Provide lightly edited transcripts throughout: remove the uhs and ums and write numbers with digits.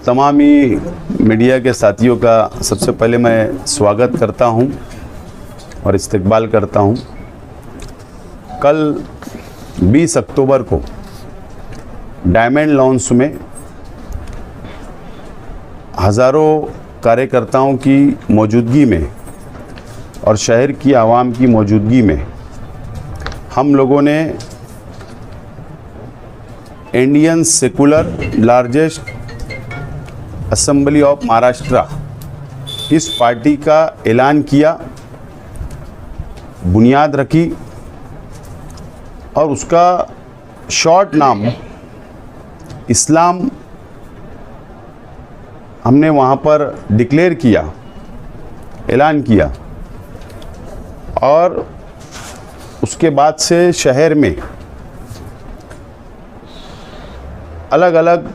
तमाम ही मीडिया के साथियों का सबसे पहले मैं स्वागत करता हूं और इस्तकबाल करता हूं। कल 20 अक्टूबर को डायमंड लॉन्स में हज़ारों कार्यकर्ताओं की मौजूदगी में और शहर की आवाम की मौजूदगी में हम लोगों ने Indian secular largest assembly of Maharashtra इस पार्टी का ऐलान किया, बुनियाद रखी और उसका शॉर्ट नाम इस्लाम हमने वहाँ पर डिक्लेयर किया, ऐलान किया। और उसके बाद से शहर में अलग अलग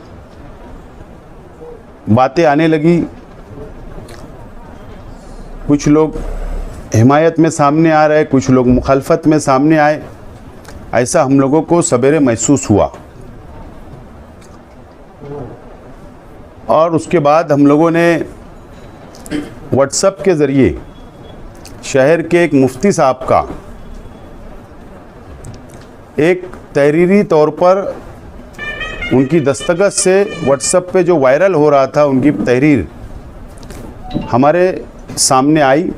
बातें आने लगी। कुछ लोग हिमायत में सामने आ रहे, कुछ लोग मुखालफत में सामने आए। ऐसा हम लोगों को सवेरे महसूस हुआ और उसके बाद हम लोगों ने व्हाट्सएप के ज़रिए शहर के एक मुफ्ती साहब का एक तहरीरी तौर पर उनकी दस्तखत से व्हाट्सएप पे जो वायरल हो रहा था, उनकी तहरीर हमारे सामने आई,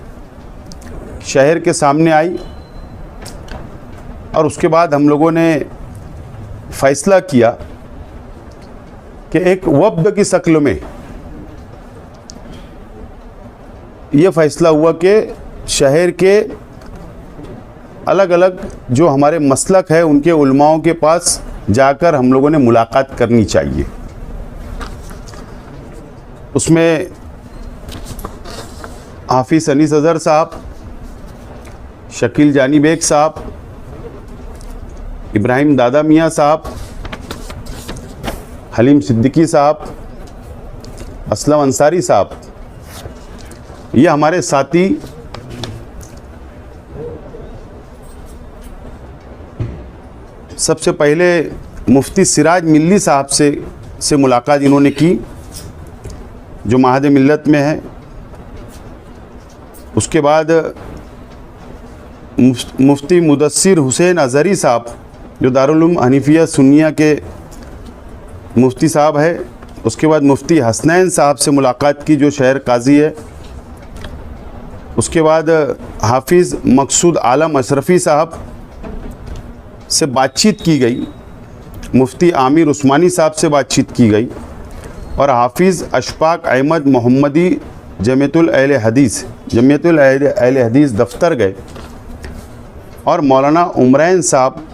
शहर के सामने आई। और उसके बाद हम लोगों ने फ़ैसला किया कि एक वफ़द की शक्ल में ये फ़ैसला हुआ कि शहर के अलग अलग जो हमारे मसलक है उनके उलमाओं के पास जाकर हम लोगों ने मुलाकात करनी चाहिए। उसमें हाफिज़ अनीस अज़हर साहब, शकील जानी बेग साहब, इब्राहिम दादा मियाँ साहब, हलीम सिद्दीकी साहब, असलम अंसारी साहब, ये हमारे साथी सबसे पहले मुफ्ती सिराज मिल्ली साहब से मुलाकात इन्होंने की, जो महाद मिल्लत में है। उसके बाद मुफ्ती मुदस्सिर हुसैन अज़हरी साहब, जो दारुल उलूम हनीफिया सुन्निया के मुफ्ती साहब है। उसके बाद मुफ्ती हसनैन साहब से मुलाकात की, जो शहर काजी है। उसके बाद हाफिज़ मकसूद आलम अशरफ़ी साहब से बातचीत की गई, मुफ्ती आमिर उस्मानी साहब से बातचीत की गई और हाफिज़ अशफाक अहमद मोहम्मदी जमीयतुल अहले हदीस दफ्तर गए और मौलाना उमरैन साहब,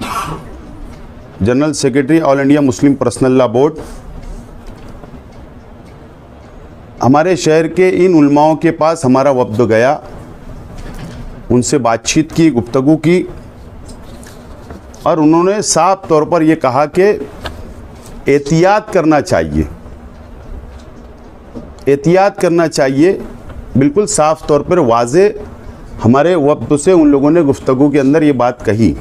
general secretary all India Muslim personal law board, हमारे शहर के इन उलमाओं के पास हमारा वफ़द गया, उनसे बातचीत की, गुफ्तगू की और उन्होंने साफ तौर पर ये कहा कि एहतियात करना चाहिए, एहतियात करना चाहिए। बिल्कुल साफ तौर पर वाज़े हमारे वक्त से उन लोगों ने गुफ्तगू के अंदर ये बात कही।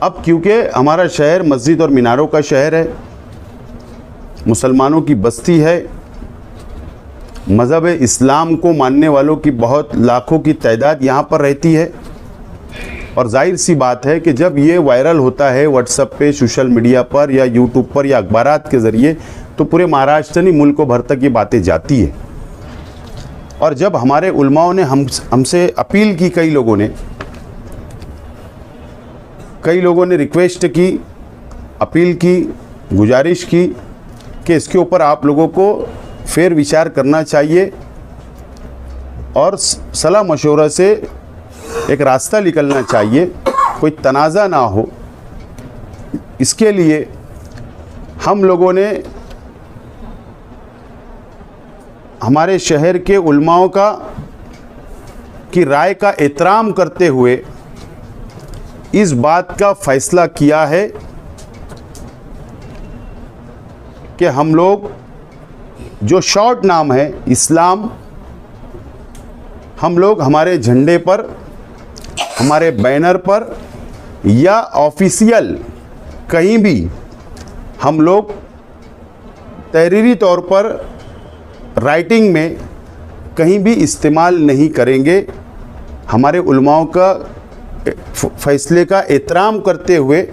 अब क्योंकि हमारा शहर मस्जिद और मीनारों का शहर है, मुसलमानों की बस्ती है, मज़हब इस्लाम को मानने वालों की बहुत लाखों की तादाद यहाँ पर रहती है। और जाहिर सी बात है कि जब ये वायरल होता है व्हाट्सएप पे, सोशल मीडिया पर या यूट्यूब पर या अखबारात के ज़रिए, तो पूरे महाराष्ट्र नहीं मुल्कों भर तक ये बातें जाती है। और जब हमारे उलमाओं ने हमसे अपील की, कई लोगों ने रिक्वेस्ट की, अपील की, गुजारिश की कि इसके ऊपर आप लोगों को फेर विचार करना चाहिए और सलाह मशवरा से एक रास्ता निकलना चाहिए, कोई तनाज़ा ना हो। इसके लिए हम लोगों ने हमारे शहर के उलमाओं की राय का एहतराम करते हुए इस बात का फ़ैसला किया है कि हम लोग जो शॉर्ट नाम है इस्लाम, हम लोग हमारे झंडे पर, हमारे बैनर पर या ऑफिशियल कहीं भी हम लोग तहरीरी तौर पर राइटिंग में कहीं भी इस्तेमाल नहीं करेंगे। हमारे उलमाओं का फ़ैसले का एहतराम करते हुए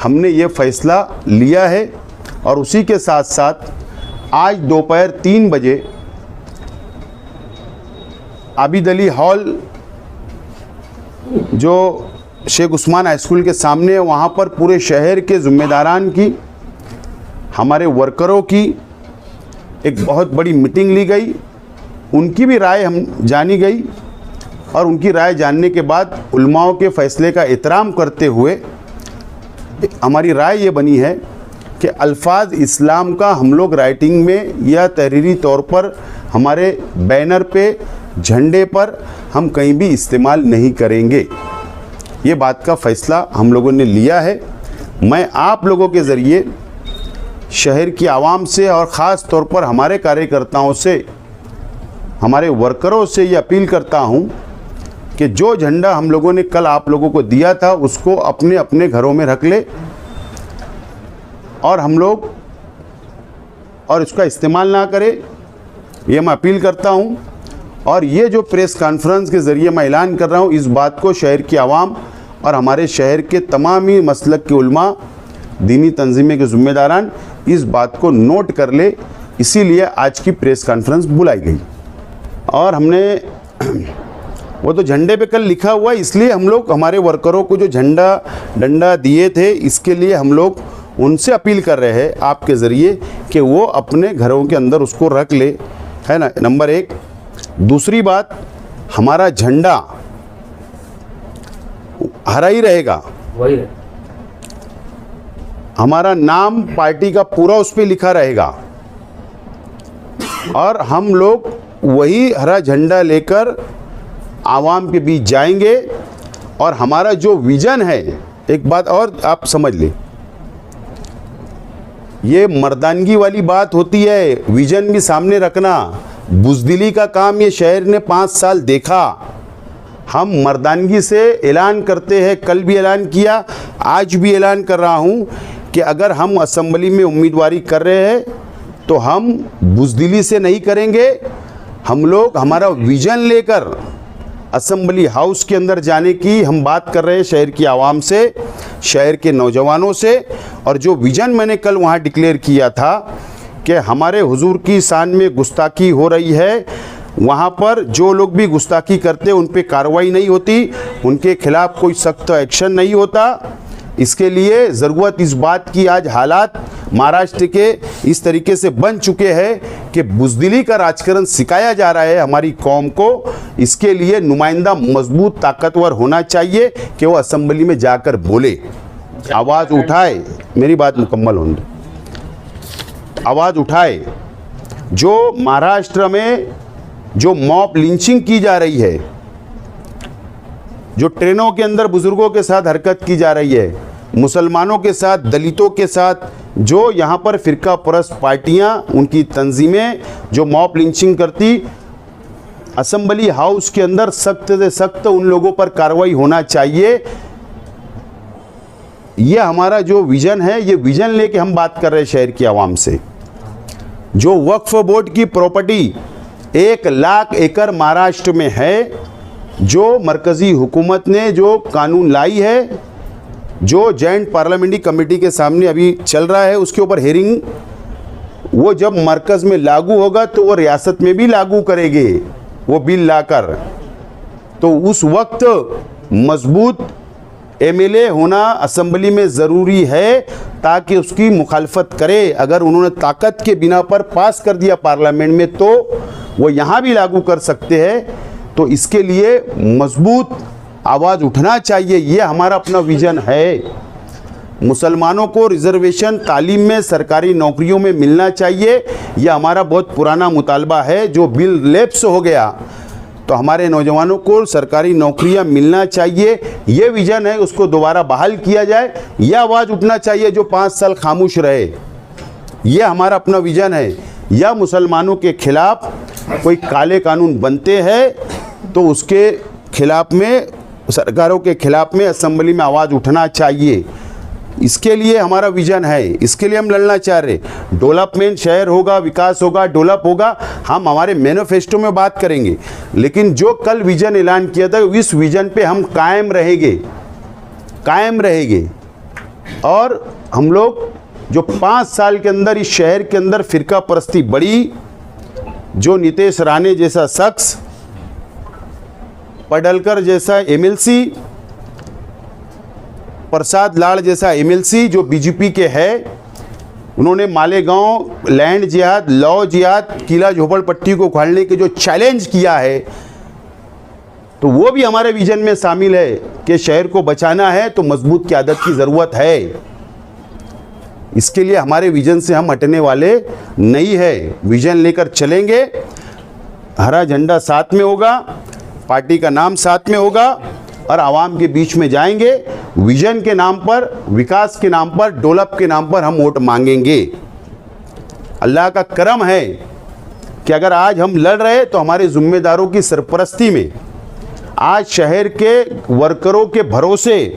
हमने ये फ़ैसला लिया है। और उसी के साथ साथ आज दोपहर 3 बजे आबिद अली हॉल जो शेख उस्मान हाई स्कूल के सामने है, वहाँ पर पूरे शहर के ज़िम्मेदारान की, हमारे वर्करों की एक बहुत बड़ी मीटिंग ली गई। उनकी भी राय हम जानी गई और उनकी राय जानने के बाद उलमाओं के फ़ैसले का एहतराम करते हुए हमारी राय ये बनी है कि अल्फाज इस्लाम का हम लोग राइटिंग में या तहरीरी तौर पर हमारे बैनर पे, झंडे पर हम कहीं भी इस्तेमाल नहीं करेंगे। ये बात का फ़ैसला हम लोगों ने लिया है। मैं आप लोगों के ज़रिए शहर की आवाम से और ख़ास तौर पर हमारे कार्यकर्ताओं से, हमारे वर्करों से ये अपील करता हूँ कि जो झंडा हम लोगों ने कल आप लोगों को दिया था उसको अपने अपने घरों में रख ले और हम लोग और इसका इस्तेमाल ना करें, ये मैं अपील करता हूँ। और ये जो प्रेस कॉन्फ्रेंस के ज़रिए मैं ऐलान कर रहा हूँ, इस बात को शहर की आवाम और हमारे शहर के तमाम ही मसलक के उलमा, दीनी तंजीमें के ज़िम्मेदारान इस बात को नोट कर ले, इसीलिए आज की प्रेस कॉन्फ्रेंस बुलाई गई। और हमने वो तो झंडे पे कल लिखा हुआ, इसलिए हम लोग हमारे वर्करों को जो झंडा डंडा दिए थे, इसके लिए हम लोग उनसे अपील कर रहे हैं आपके ज़रिए कि वो अपने घरों के अंदर उसको रख ले, है ना, नंबर 1। दूसरी बात, हमारा झंडा हरा ही रहेगा, वही है। हमारा नाम पार्टी का पूरा उस पर लिखा रहेगा और हम लोग वही हरा झंडा लेकर आवाम के बीच जाएंगे। और हमारा जो विज़न है, एक बात और आप समझ ले, ये मर्दानगी वाली बात होती है, विज़न भी सामने रखना। बुज़दिली का काम ये शहर ने 5 साल देखा। हम मर्दानगी से ऐलान करते हैं, कल भी ऐलान किया, आज भी ऐलान कर रहा हूँ कि अगर हम असम्बली में उम्मीदवारी कर रहे हैं तो हम बुज़दिली से नहीं करेंगे। हम लोग हमारा विज़न लेकर असम्बली हाउस के अंदर जाने की हम बात कर रहे हैं, शहर की आवाम से, शहर के नौजवानों से। और जो विज़न मैंने कल वहाँ डिक्लेयर किया था कि हमारे हुजूर की शान में गुस्ताखी हो रही है, वहाँ पर जो लोग भी गुस्ताखी करते उन पे कार्रवाई नहीं होती, उनके खिलाफ़ कोई सख्त एक्शन नहीं होता। इसके लिए ज़रूरत इस बात की, आज हालात महाराष्ट्र के इस तरीके से बन चुके हैं कि बुज़दिली का राजकारण सिखाया जा रहा है हमारी कौम को। इसके लिए नुमाइंदा मजबूत ताकतवर होना चाहिए कि वो असम्बली में जाकर बोले, आवाज़ उठाए। मेरी बात मुकम्मल होने दो, आवाज़ उठाए। जो महाराष्ट्र में जो मॉब लिंचिंग की जा रही है, जो ट्रेनों के अंदर बुज़ुर्गों के साथ हरकत की जा रही है, मुसलमानों के साथ, दलितों के साथ, जो यहाँ पर फ़िरका परस्त पार्टियाँ, उनकी तंजीमें जो मॉब लिंचिंग करती, असम्बली हाउस के अंदर सख्त से सख्त उन लोगों पर कार्रवाई होना चाहिए। ये हमारा जो विज़न है, ये विज़न लेके हम बात कर रहे हैं शहर की आवाम से। जो वक्फ बोर्ड की प्रॉपर्टी 1 लाख एकड़ महाराष्ट्र में है, जो मरकज़ी हुकूमत ने जो कानून लाई है, जो जॉइंट पार्लियामेंट्री कमेटी के सामने अभी चल रहा है, उसके ऊपर हेयरिंग, वो जब मरकज़ में लागू होगा तो वो रियासत में भी लागू करेंगे वो बिल लाकर। तो उस वक्त मजबूत एमएलए होना असम्बली में ज़रूरी है ताकि उसकी मुखालफत करे। अगर उन्होंने ताकत के बिना पर पास कर दिया पार्लियामेंट में तो वो यहाँ भी लागू कर सकते हैं। तो इसके लिए मजबूत आवाज़ उठना चाहिए, ये हमारा अपना विज़न है। मुसलमानों को रिजर्वेशन तालीम में, सरकारी नौकरियों में मिलना चाहिए, यह हमारा बहुत पुराना मुतालबा है। जो बिल लैप्स हो गया, तो हमारे नौजवानों को सरकारी नौकरियां मिलना चाहिए, ये विज़न है, उसको दोबारा बहाल किया जाए। यह आवाज़ उठना चाहिए जो 5 साल खामोश रहे, यह हमारा अपना विज़न है। या मुसलमानों के खिलाफ़ कोई काले कानून बनते हैं तो उसके खिलाफ़ में, सरकारों के खिलाफ़ में असम्बली में आवाज़ उठना चाहिए। इसके लिए हमारा विजन है, इसके लिए हम लड़ना चाह रहे। डेवलपमेंट, शहर होगा, विकास होगा, डेवलप होगा, हम हमारे मैनिफेस्टो में बात करेंगे, लेकिन जो कल विजन ऐलान किया था इस विजन पे हम कायम रहेंगे। और हम लोग जो 5 साल के अंदर इस शहर के अंदर फिरका परस्ती बढ़ी, जो नीतीश राणे जैसा शख्स, पडलकर जैसा एमएलसी, प्रसाद लाड़ जैसा एमएलसी जो बीजेपी के है, उन्होंने मालेगांव लैंड जिहाद, लॉ जिहाद, किला झोपड़पट्टी को उखाड़ने के जो चैलेंज किया है, तो वो भी हमारे विजन में शामिल है कि शहर को बचाना है तो मजबूत क़यादत की ज़रूरत है। इसके लिए हमारे विजन से हम हटने वाले नहीं है, विजन लेकर चलेंगे। हरा झंडा साथ में होगा, पार्टी का नाम साथ में होगा और आवाम के बीच में जाएंगे। विजन के नाम पर, विकास के नाम पर, डेवलप के नाम पर हम वोट मांगेंगे। अल्लाह का करम है कि अगर आज हम लड़ रहे तो हमारे जिम्मेदारों की सरपरस्ती में आज शहर के वर्करों के भरोसे,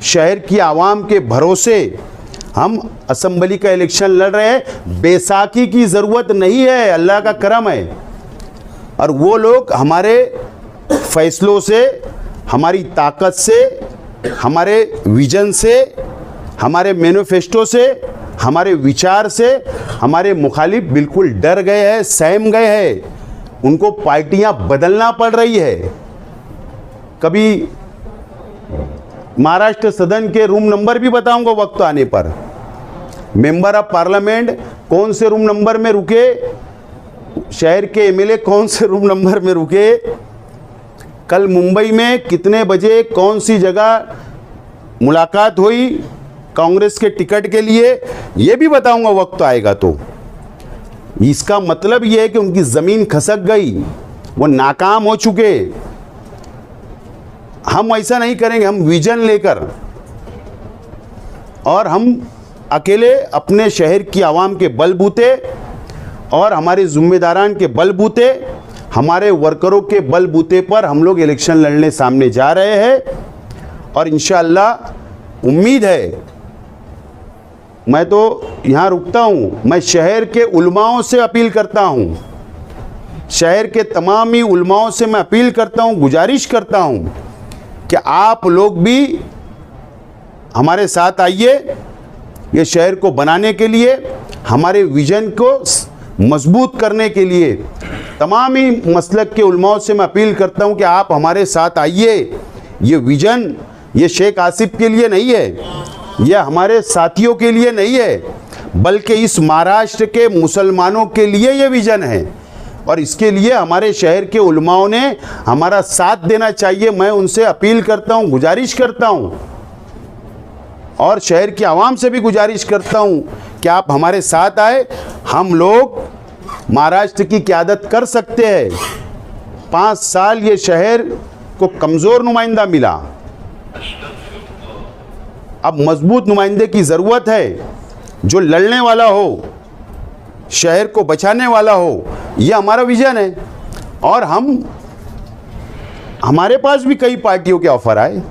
शहर की आवाम के भरोसे हम असेंबली का इलेक्शन लड़ रहे हैं। बैसाखी की ज़रूरत नहीं है, अल्लाह का करम है। और वो लोग हमारे फैसलों से, हमारी ताकत से, हमारे विजन से, हमारे मैनिफेस्टो से, हमारे विचार से हमारे मुखालिफ बिल्कुल डर गए हैं, सहम गए हैं। उनको पार्टियां बदलना पड़ रही है। कभी महाराष्ट्र सदन के रूम नंबर भी बताऊंगा वक्त आने पर। मेंबर ऑफ पार्लियामेंट कौन से रूम नंबर में रुके, शहर के एमएलए कौन से रूम नंबर में रुके, कल मुंबई में कितने बजे कौन सी जगह मुलाकात हुई कांग्रेस के टिकट के लिए, ये भी बताऊंगा वक्त आएगा तो। इसका मतलब ये है कि उनकी ज़मीन खसक गई, वो नाकाम हो चुके। हम ऐसा नहीं करेंगे, हम विजन लेकर, और हम अकेले अपने शहर की आवाम के बलबूते और हमारे जिम्मेदारान के बलबूते, हमारे वर्करों के बलबूते पर हम लोग इलेक्शन लड़ने सामने जा रहे हैं। और इंशाअल्लाह उम्मीद है, मैं तो यहाँ रुकता हूँ, मैं शहर के उलमाओं से अपील करता हूँ, शहर के तमाम ही उलमाओं से मैं अपील करता हूँ, गुजारिश करता हूँ कि आप लोग भी हमारे साथ आइए। ये शहर को बनाने के लिए, हमारे विजन को मजबूत करने के लिए तमाम ही मसलक के उलमाओं से मैं अपील करता हूं कि आप हमारे साथ आइए। ये विजन ये शेख आसिफ के लिए नहीं है, ये हमारे साथियों के लिए नहीं है, बल्कि इस महाराष्ट्र के मुसलमानों के लिए ये विजन है। और इसके लिए हमारे शहर के उलमाओं ने हमारा साथ देना चाहिए। मैं उनसे अपील करता हूं, गुजारिश करता हूं, और शहर की आवाम से भी गुजारिश करता हूं कि आप हमारे साथ आए। हम लोग महाराष्ट्र की क़यादत कर सकते हैं। 5 साल ये शहर को कमज़ोर नुमाइंदा मिला, अब मजबूत नुमाइंदे की ज़रूरत है, जो लड़ने वाला हो, शहर को बचाने वाला हो। ये हमारा विजन है। और हमारे पास भी कई पार्टियों के ऑफ़र आए।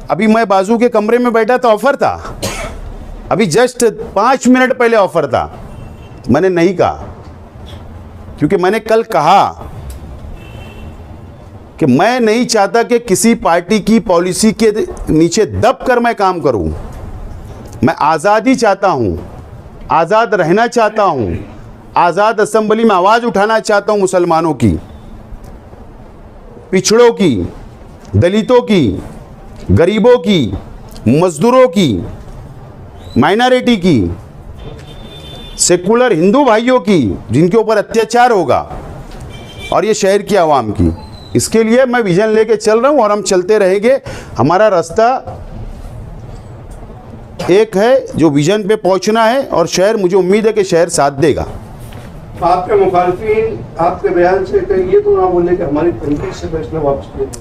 अभी मैं बाजू के कमरे में बैठा था, ऑफ़र था, अभी जस्ट 5 मिनट पहले ऑफ़र था, मैंने नहीं कहा, क्योंकि मैंने कल कहा कि मैं नहीं चाहता कि किसी पार्टी की पॉलिसी के नीचे दब कर मैं काम करूं। मैं आज़ादी चाहता हूं, आज़ाद रहना चाहता हूं, आज़ाद असेंबली में आवाज़ उठाना चाहता हूं, मुसलमानों की, पिछड़ों की, दलितों की, गरीबों की, मजदूरों की, माइनॉरिटी की, सेकुलर हिंदू भाइयों की जिनके ऊपर अत्याचार होगा, और ये शहर की आवाम की। इसके लिए मैं विजन लेके चल रहा हूँ और हम चलते रहेंगे। हमारा रास्ता एक है, जो विजन पे पहुँचना है, और शहर, मुझे उम्मीद है कि शहर साथ देगा। आपके मुखालिफिन आपके बयान से कहीं ये तो ना बोले कि हमारी तनकीद से फैसला वापस ले लें।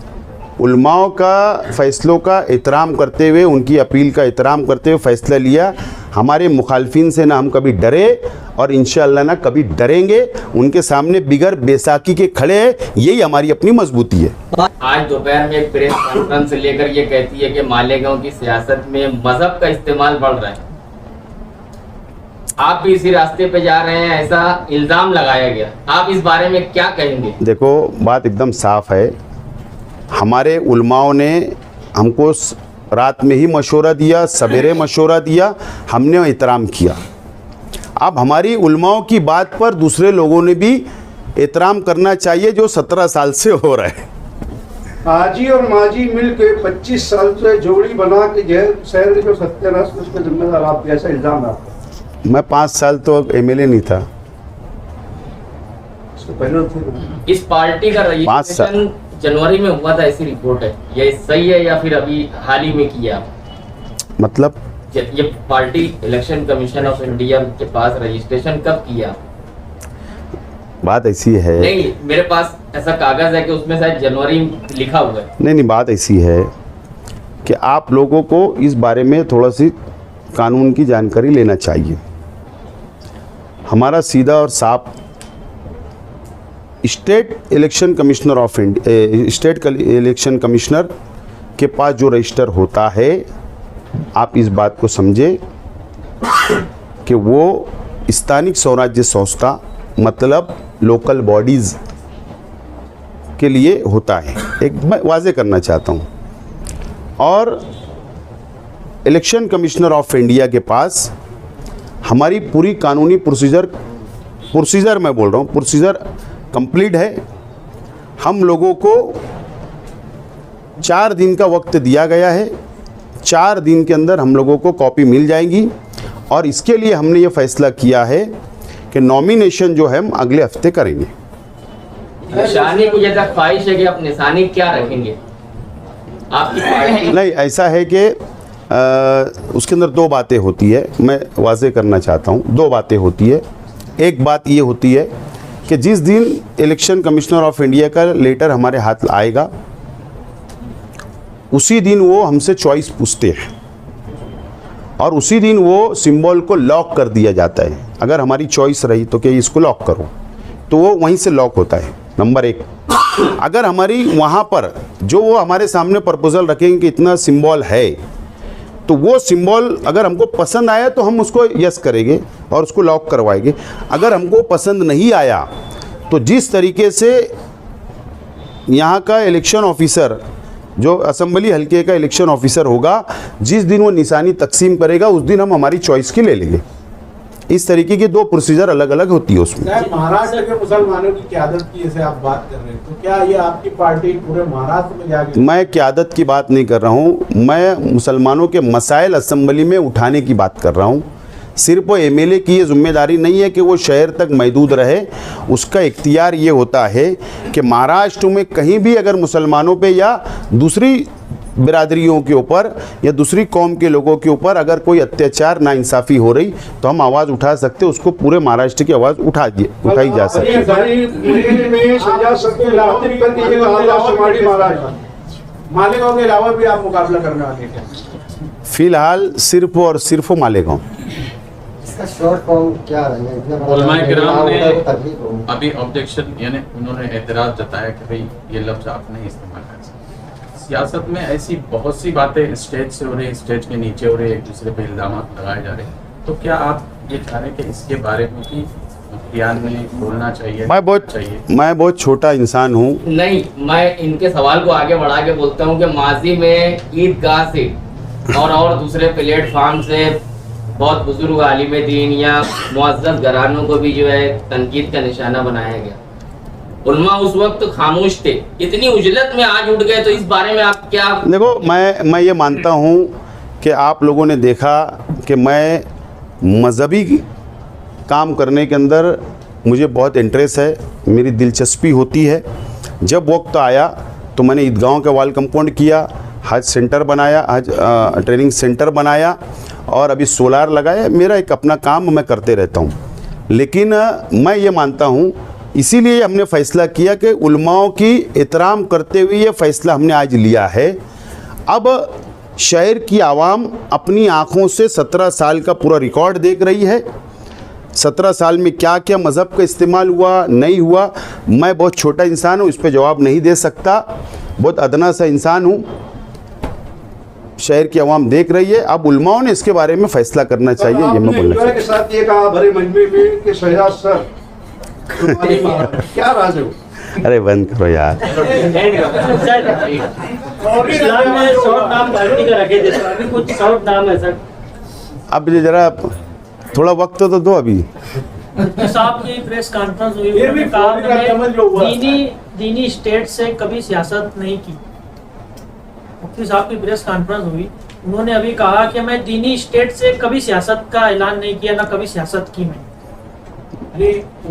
उलमाओं का फैसलों का एहतराम करते हुए, उनकी अपील का एहतराम करते हुए फ़ैसला लिया। हमारे मुखालिफिन से ना हम कभी डरे और इंशाअल्लाह ना कभी डरेंगे। उनके सामने बिगर बैसाखी के खड़े हैं, यही हमारी अपनी मजबूती है। आज दोपहर में एक प्रेस कॉन्फ्रेंस लेकर ये कहती है कि मालेगांव की सियासत में मजहब का इस्तेमाल बढ़ रहा है। आप भी इसी रास्ते पे जा रहे हैं, ऐसा इल्जाम लगाया गया। आप इस बारे में क्या कहेंगे? देखो, बात एकदम साफ है। हमारे उलमाओं ने हमको रात में ही मशवरा दिया, सवेरे मशवरा दिया, हमने एहतराम किया। अब हमारी उलमाओं की बात पर दूसरे लोगों ने भी एहतराम करना चाहिए, जो 17 साल से हो रहा है। हाजी और माजी मिल के 25 साल से जोड़ी बना के शहर के जो सत्यानाश उसके जिम्मेदार आप, ऐसा इल्जाम है आपका। मैं 5 साल तो एमएलए नहीं था। इससे पहले थे। इस पार्टी का 5 साल रजिस्ट्रेशन जनवरी में हुआ था, ऐसी रिपोर्ट है। ये सही है या फिर अभी हाल ही में किया? मतलब ये party election commission of India के पास रजिस्ट्रेशन कब किया? बात ऐसी है, नहीं, मेरे पास ऐसा कागज है कि उसमें शायद जनवरी लिखा हुआ है। नहीं, बात ऐसी है कि आप लोगों को इस बारे में थोड़ा सी कानून की जानकारी लेना चाहिए। हमारा सीधा और साफ state election commissioner of India, state election commissioner के पास जो रजिस्टर होता है, आप इस बात को समझे कि वो स्थानिक स्वराज्य संस्था मतलब लोकल बॉडीज़ के लिए होता है। एक मैं वाजे करना चाहता हूँ। और इलेक्शन कमिश्नर ऑफ इंडिया के पास हमारी पूरी कानूनी प्रोसीजर मैं बोल रहा हूँ, प्रोसीजर कंप्लीट है। हम लोगों को 4 दिन का वक्त दिया गया है। 4 दिन के अंदर हम लोगों को कॉपी मिल जाएगी। और इसके लिए हमने ये फैसला किया है कि नॉमिनेशन जो है हम अगले हफ्ते करेंगे। निशानी को जैसा ख्वाहिश है कि आप निशानी क्या रखेंगे आपकी पार्टी? नहीं, ऐसा है कि उसके अंदर 2 बातें होती है, मैं वाजे करना चाहता हूँ। 2 बातें होती है। एक बात ये होती है कि जिस दिन इलेक्शन कमिश्नर ऑफ इंडिया का लेटर हमारे हाथ आएगा, उसी दिन वो हमसे चॉइस पूछते हैं और उसी दिन वो सिंबल को लॉक कर दिया जाता है। अगर हमारी चॉइस रही तो कि इसको लॉक करो, तो वो वहीं से लॉक होता है, नंबर 1। अगर हमारी वहाँ पर जो वो हमारे सामने प्रपोजल रखेंगे कि इतना सिंबल है, तो वो सिंबल अगर हमको पसंद आया तो हम उसको यस करेंगे और उसको लॉक करवाएंगे। अगर हमको पसंद नहीं आया तो जिस तरीके से यहाँ का इलेक्शन ऑफिसर, जो असेंबली हल्के का इलेक्शन ऑफिसर होगा, जिस दिन वो निशानी तकसीम करेगा उस दिन हम हमारी चॉइस की ले लेंगे। इस तरीके की 2 प्रोसीजर अलग अलग होती है उसमें। महाराष्ट्र के मुसलमानों की क़यादत की जैसे आप बात कर रहे हैं, तो क्या ये आपकी पार्टी पूरे महाराष्ट्र में जाके? मैं क़यादत की बात नहीं कर रहा हूँ, मैं मुसलमानों के मसाइल असेंबली में उठाने की बात कर रहा हूँ। सिर्फ वो एमएलए की ये जिम्मेदारी नहीं है कि वो शहर तक महदूद रहे, उसका इख्तियार ये होता है कि महाराष्ट्र में कहीं भी अगर मुसलमानों पे या दूसरी बिरादरियों के ऊपर या दूसरी कौम के लोगों के ऊपर अगर कोई अत्याचार नाइंसाफ़ी हो रही तो हम आवाज़ उठा सकते, उसको पूरे महाराष्ट्र की आवाज़ उठाई जा सकती है। मालेगांव के अलावा भी आप मुकाबला करने वाले हैं? फिलहाल सिर्फ और सिर्फ मालेगांव। इसका शॉर्ट फॉर्म क्या रहेगा? उलमाए किराम ने अभी ऑब्जेक्शन, यानी उन्होंने एतराज़ जताया कि भाई ये लफ्ज़ आप नहीं इस्तेमाल कर सकते। सियासत में ऐसी बहुत सी बातें स्टेज से हो रही, स्टेज के नीचे हो रही, एक दूसरे पे इल्ज़ाम लगाए जा रहे हैं, तो क्या आप ये चाह रहे हैं कि इसके बारे में भी मुफ्तियान में बोलना चाहिए? मैं बहुत छोटा इंसान हूँ। नहीं, मैं इनके सवाल को आगे बढ़ा के बोलता हूँ कि माजी में ईदगाह से और दूसरे प्लेटफार्म से बहुत बुजुर्ग आलिम दीन या मुअज़्ज़ज़ घरानों को भी जो है तनकीद का निशाना बनाया गया। उलमा उस वक्त खामोश थे, इतनी उजलत में आज उठ गए, तो इस बारे में आप क्या? देखो, मैं ये मानता हूँ कि आप लोगों ने देखा कि मैं मज़हबी काम करने के अंदर मुझे बहुत इंटरेस्ट है, मेरी दिलचस्पी होती है। जब वक्त आया तो मैंने ईदगाहों का वाल कंपाउंड किया, हज सेंटर बनाया, हज ट्रेनिंग सेंटर बनाया और अभी सोलार लगाया। मेरा एक अपना काम मैं करते रहता हूँ, लेकिन मैं ये मानता हूँ, इसीलिए हमने फ़ैसला किया कि उलमाओं की एहतराम करते हुए ये फ़ैसला हमने आज लिया है। अब शहर की आवाम अपनी आँखों से 17 साल का पूरा रिकॉर्ड देख रही है। 17 साल में क्या क्या मज़हब का इस्तेमाल हुआ नहीं हुआ, मैं बहुत छोटा इंसान हूँ, इस पर जवाब नहीं दे सकता। बहुत अदना सा इंसान हूँ। शहर की आवाम देख रही है, अब उलमाओं ने इसके बारे में फैसला करना चाहिए, ये मैं बोलना एंजॉय के साथ ये कहा भरे मजमे में कि शहजाद सर तुम्हारी बात है। क्या राज है वो? अरे बंद करो यार। इस्लाम में शॉर्ट नाम पार्टी का रखे थे, अभी कुछ शॉर्ट नाम है सर। अब ये जरा थोड़ा वक्त तो दो अभी। मुफ्ती साहब की प्रेस कॉन्फ्रेंस हुई, फिर भी उन्होंने कहा फौरी रद्दअमल जो हुआ मैंने दीनी स्टेट से कभी सियासत नहीं की। मुफ्ती साहब की प्रेस कॉन्फ्रेंस हुई, उन्होंने अभी कहा कि मैं दीनी स्टेट से कभी सियासत का ऐलान नहीं किया, ना कभी सियासत की मैंने।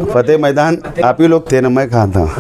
फतेह मैदान आप ही लोग थे ना, मैं कहाँ था।